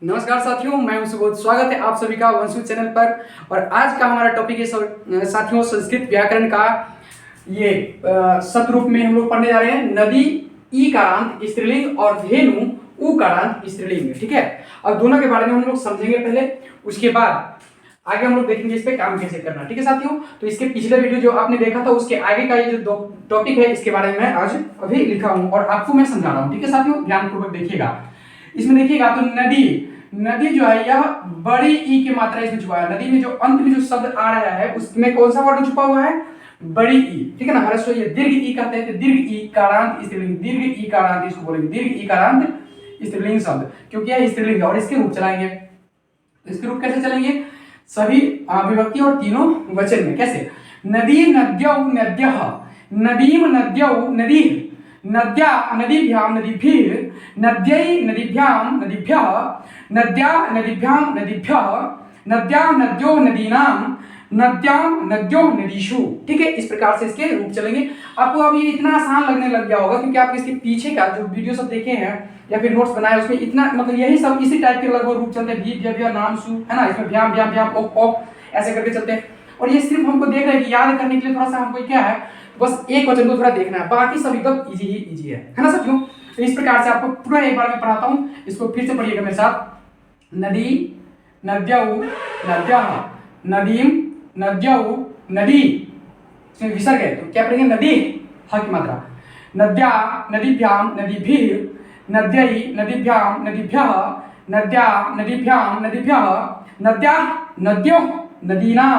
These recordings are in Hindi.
नमस्कार साथियों, मैं हूं सुबोध। स्वागत है आप सभी का वंशु चैनल पर। और आज का हमारा टॉपिक है साथियों संस्कृत व्याकरण का ये शब्दरूप में हम लोग पढ़ने जा रहे हैं। नदी ई कारांत स्त्रीलिंग और धेनु ऊ कारांत स्त्रीलिंग। ठीक है, अब दोनों के बारे में हम लोग समझेंगे पहले, उसके बाद आगे हम लोग देखेंगे इस पे काम कैसे करना। ठीक है साथियों, तो इसके पिछले वीडियो जो आपने देखा था उसके आगे का ये जो टॉपिक है इसके बारे में मैं आज अभी लिखा हूँ और आपको मैं समझा रहा हूँ। ठीक है साथियों, ध्यानपूर्वक देखिएगा। इसमें देखिएगा तो नदी जो है यह बड़ी ई की मात्रा इसमें छुपा है। नदी में जो अंत में जो शब्द आ रहा है उसमें कौन सा वर्ण छुपा हुआ है? बड़ी ई। ठीक है ना, ह्रस्व ये दीर्घ ई कहते हैं, तो दीर्घ ई कारांत स्त्रीलिंग, दीर्घ ई कारांत इसको बोलेंगे, दीर्घ ई कारांत स्त्रीलिंग शब्द, क्योंकि यह स्त्रीलिंग है। और इसके रूप चलाएंगे, इसके रूप कैसे चलेंगे? सभी विभक्ति और तीनों वचन में। कैसे? नदी नद्यौ नद्यः, नदीम नद्यौ नदी, नद्या नदीभ्यां नदीभिः, नद्यै नदीभ्यां नदीभ्यः, नद्या नदीभ्यां नदीभ्यः, नद्या नद्यो नदीनां, नद्यां नद्यो नदीषु। ठीक है, इस प्रकार से इसके रूप चलेंगे। आपको अब ये इतना आसान लगने लग गया होगा क्योंकि आप इसके पीछे का जो वीडियो सब देखे हैं या फिर नोट्स बनाए उसमें इतना मतलब यही सब इसी टाइप के लगभग रूप चलते हैं। भी भ्य नाम सु है ना, इसमें भ्याम भ्याम भ्याम ओप ओप ऐसे करके चलते हैं। और ये सिर्फ हमको देख रहे हैं कि याद करने के लिए थोड़ा सा हमको क्या है, बस एक वचन को थोड़ा देखना है, बाकी सब एकदम इजी ही इजी है ना साथियों। तो इस प्रकार से आपको पूरा एक बार मैं पढ़ाता हूँ, इसको फिर से पढ़िएगा मेरे साथ। नदी नद्यौ नद्यः, नदीम नद्यौ नदी, इसमें विसर्ग है तो क्या पढ़ेंगे? नदी ह की मात्रा। नद्या नदीभ्यां नदीभिः, नद्यै नदीभ्यां नदीभ्यः, नद्या नदीभ्यां नदीभ्यः, नद्या नद्यो नदीनां,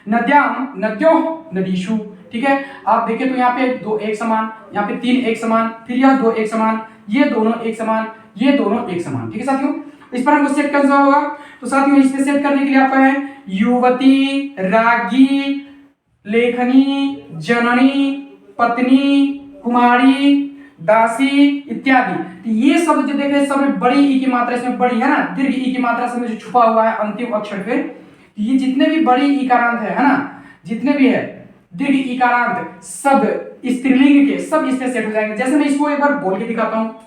नद्यां नद्यो नदीषु। ठीक है, आप देखिए तो यहाँ पे दो एक समान, यहाँ पे तीन एक समान, फिर यह दो एक समान, ये दोनों एक समान, ये दोनों एक समान। ठीक है साथियों, इस पर हमको सेट करना होगा। तो साथियों इस पे सेट करने के लिए आपका है युवती, रागी, लेखनी, जननी, पत्नी, कुमारी, दासी इत्यादि। तो ये सब जो देख रहे हैं सब में बड़ी ई की मात्रा इसमें बड़ी है ना, दीर्घ ई की मात्रा से जो छुपा हुआ है अंतिम अक्षर पे, तो ये जितने भी बड़ी ईकारांत है ना, जितने भी है दीर्घ ईकारांत सब स्त्रीलिंग के सब इसमें सेट हो जाएंगे। जैसे मैं इसको एक बार बोल के दिखाता हूँ।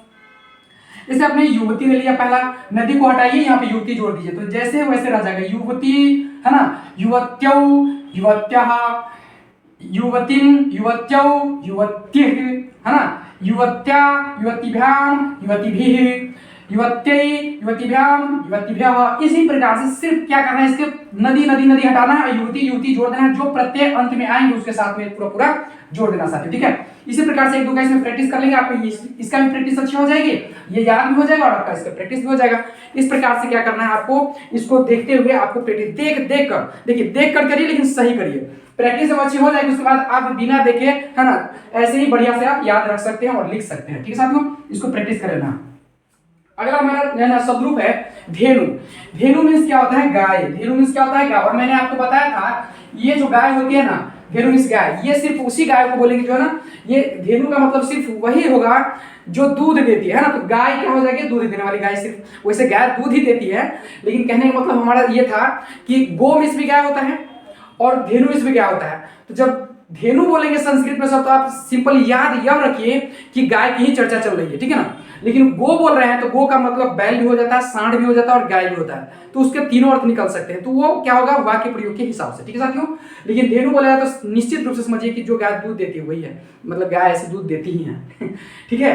जैसे आपने युवती ले लिया, पहला नदी को हटाइए, यहाँ पे युवती जोड़ दीजिए, तो जैसे वैसे रह जाएगा युवती है ना, युवत्यौ युवत्यः, युवतिं युवत्यौ युवत्यः है ना, युवत्या युवतिभ्यां युवतिभिः, युवत्यै युवतिभ्यां युवतिभ्यः। इसी प्रकार से सिर्फ क्या करना है, इसके नदी नदी नदी हटाना है, युवती युवती जोड़ देना है, जो प्रत्यय अंत में आएंगे उसके साथ में पूरा पूरा जोड़ देना साथियों। ठीक है, इसी प्रकार से एक दो का इसमें प्रैक्टिस कर लेंगे, आपको इसका भी प्रैक्टिस अच्छी हो जाएगी, ये याद भी हो जाएगा और आपका इसका प्रैक्टिस भी हो जाएगा। इस प्रकार से क्या करना है आपको, इसको देखते हुए आपको प्रैक्टिस देख कर देखिए, देख कर करिए लेकिन सही करिए। प्रैक्टिस जब अच्छी हो जाएगी उसके बाद आप बिना देखे है ना ऐसे ही बढ़िया से आप याद रख सकते हैं और लिख सकते हैं। ठीक है साथियों, इसको प्रैक्टिस कर लेना। अगला हमारा शब्दरूप है धेनु। धेनु मीन्स क्या होता है? गाय। धेनु मीन्स क्या होता है? गाय। और मैंने आपको बताया था ये जो गाय होती है ना, धेनु मीन्स गाय, ये सिर्फ उसी गाय को बोलेंगे जो है ना, ये धेनु का मतलब सिर्फ वही होगा जो दूध देती है ना। तो गाय क्या हो जाएगी? दूध देने वाली गाय। सिर्फ वैसे गाय दूध ही देती है, लेकिन कहने का मतलब हमारा ये था कि गो मीन्स भी गाय होता है और धेनु मीन्स भी गाय होता है। तो जब धेनु बोलेंगे संस्कृत में सब, तो आप सिंपल याद यह रखिए कि गाय की ही चर्चा चल रही है। ठीक है ना, लेकिन गो बोल रहे हैं तो गो का मतलब बैल भी हो जाता है, सांड भी हो जाता है और गाय भी होता है, तो उसके तीनों अर्थ निकल सकते हैं। तो वो क्या होगा? वाक्य प्रयोग के हिसाब से। ठीक है साथियों, लेकिन धेनु बोला है तो निश्चित रूप से समझिए कि जो गाय दूध देती है वही है, मतलब गाय ऐसे दूध देती ही है। ठीक है,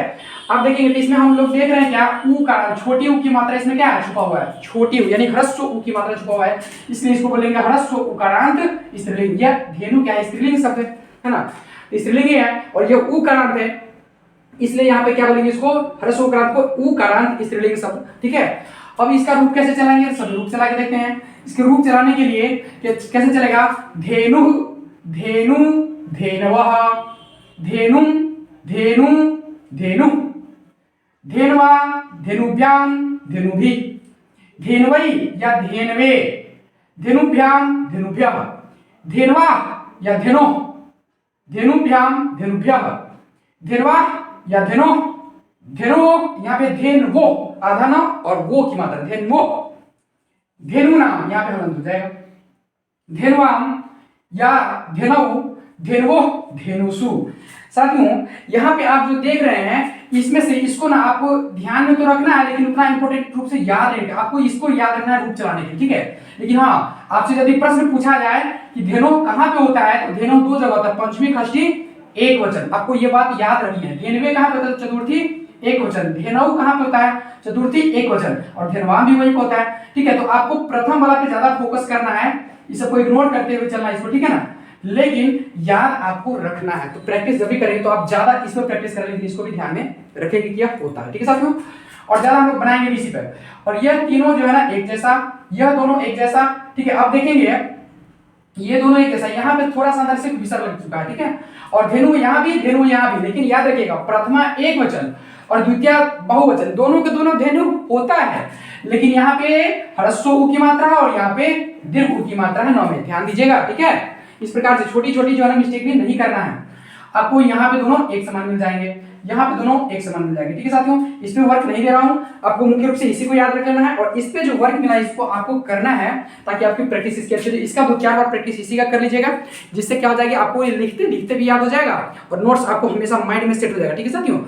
आप देखेंगे तो इसमें हम लोग देख रहे हैं क्या, ऊ का छोटी ऊ की मात्रा इसमें क्या है? छुपा हुआ है, छोटी ऊ यानी ह्रस्व ऊ की मात्रा छुपा हुआ है, इसलिए इसको बोलेंगे ह्रस्व उकारांत स्त्रीलिंग। या धेनु क्या है? स्त्रीलिंग शब्द है ना, स्त्रीलिंग है और ये उकारांत है, इसलिए यहाँ पे क्या बोलेंगे इसको? ह्रस्व उकारांत को उकारांत स्त्रीलिंग शब्द। ठीक है, अब इसका रूप कैसे चलाएंगे? सब रूप चला के देखते हैं। इसके रूप चलाने के लिए कैसे चलेगा? धेनु धेनु धेनवः, धेनु धेनु धेनु, धेनवा धेनुभ्यां धेनुभि, धेनवै या धेनवे, धेनुभ्यां धेनुभ्यः, धेनवा या धेनो, धेनुभ्यां धेनुभ्यः, धेनवा या धेनो, धेनो यहाँ पे धेन वो आधा ना और वो की मात्रा धेन वो, धेनु नाम यहाँ पे हलंत हो जाएगा, धेनवाम या धेनऊ, धेनवो धेनुसु। साथियों यहाँ पे आप जो देख रहे हैं इसमें से इसको ना आपको ध्यान में तो रखना है, लेकिन उतना इंपॉर्टेंट रूप से याद नहीं, आपको इसको याद रखना है रूप चलाने के, ठीक है। लेकिन हाँ, आपसे यदि प्रश्न पूछा जाए कि धेनु कहाँ पे होता है, तो धेनु दो जगह होता है, पंचमी षष्ठी एक वचन, आपको ये बात याद रखनी है। धेनवे कहाँ पे होता है, चतुर्थी एक वचन, धेनऊ कहाँ पे होता है, चतुर्थी एक वचन, और धेनवान भी वही होता है, ठीक है। तो आपको प्रथम वाला पे ज्यादा फोकस करना है, इस सबको इग्नोर करते हुए चलना इसको, ठीक है ना। लेकिन याद आपको रखना है, तो प्रैक्टिस जब भी करेंगे तो आप ज्यादा इसमें प्रैक्टिस करेंगे, लेकिन इसको भी ध्यान में रखेंगे कि यह होता है, ठीक है साथियों। और ज्यादा हम लोग बनाएंगे भी इसी पर, और यह तीनों जो है ना एक जैसा, यह दोनों एक जैसा, ठीक है। अब देखेंगे ये दोनों एक जैसा, यहाँ पे थोड़ा सा अंदर से विसर्ग लग चुका है, ठीक है। और धेनु यहाँ भी, धेनु यहाँ भी, लेकिन याद रखिएगा प्रथमा एक वचन और द्वितीय बहुवचन, दोनों के दोनों धेनु होता है, लेकिन यहाँ पे ह्रस्व उ की मात्रा है और यहाँ पे दीर्घ उ की मात्रा है, नौ में ध्यान दीजिएगा, ठीक है। इस प्रकार से छोटी छोटी जो है मिस्टेक भी नहीं करना है। आपको यहाँ पे दोनों एक समान मिल जाएंगे, यहाँ पे दोनों एक समान मिल जाएंगे, ठीक है साथियों। इसमें वर्क नहीं दे रहा हूँ, आपको मुख्य रूप से इसी को याद रख लेना है, और इस पे जो वर्क मिला है इसको आपको करना है, ताकि आपकी प्रैक्टिस इसकी अच्छी हो। इसका 2-4 बार प्रैक्टिस इसी का कर लीजिएगा, जिससे क्या हो जाएगा, आपको ये लिखते लिखते भी याद हो जाएगा और नोट्स आपको हमेशा माइंड में सेट हो जाएगा, ठीक है साथियों।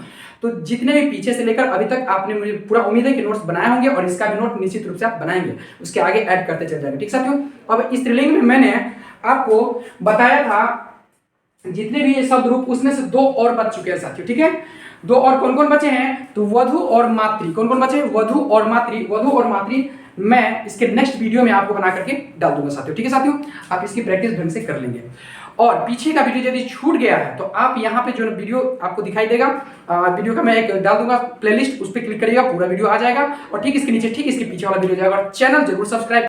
तो जितने भी पीछे से लेकर अभी तक आपने, मुझे पूरा उम्मीद है कि नोट्स बनाए होंगे, और इसका भी नोट निश्चित रूप से आप बनाएंगे, उसके आगे ऐड करते चल जाएंगे, ठीक साथियों। अब इस स्त्रीलिंग में मैंने आपको बताया था जितने भी ये शब्द रूप, उसमें से 2 और बच चुके हैं साथियों, ठीक है। 2 और कौन कौन बचे हैं, तो वधु और मातृ, कौन कौन बचे हैं, वधु और मातृ। वधु और मातृ मैं इसके नेक्स्ट वीडियो में आपको बना करके डाल दूंगा साथियों, ठीक है साथियों। आप इसकी प्रैक्टिस ढंग से कर लेंगे। और पीछे का वीडियो यदि छूट गया है तो आप यहाँ पे जो वीडियो आपको दिखाई देगा, वीडियो का मैं एक डाल दूंगा प्लेलिस्ट, उस पर क्लिक करिएगा, पूरा वीडियो आ जाएगा, और ठीक इसके नीचे, ठीक इसके पीछे वाला वीडियो जाएगा। और चैनल जरूर सब्सक्राइब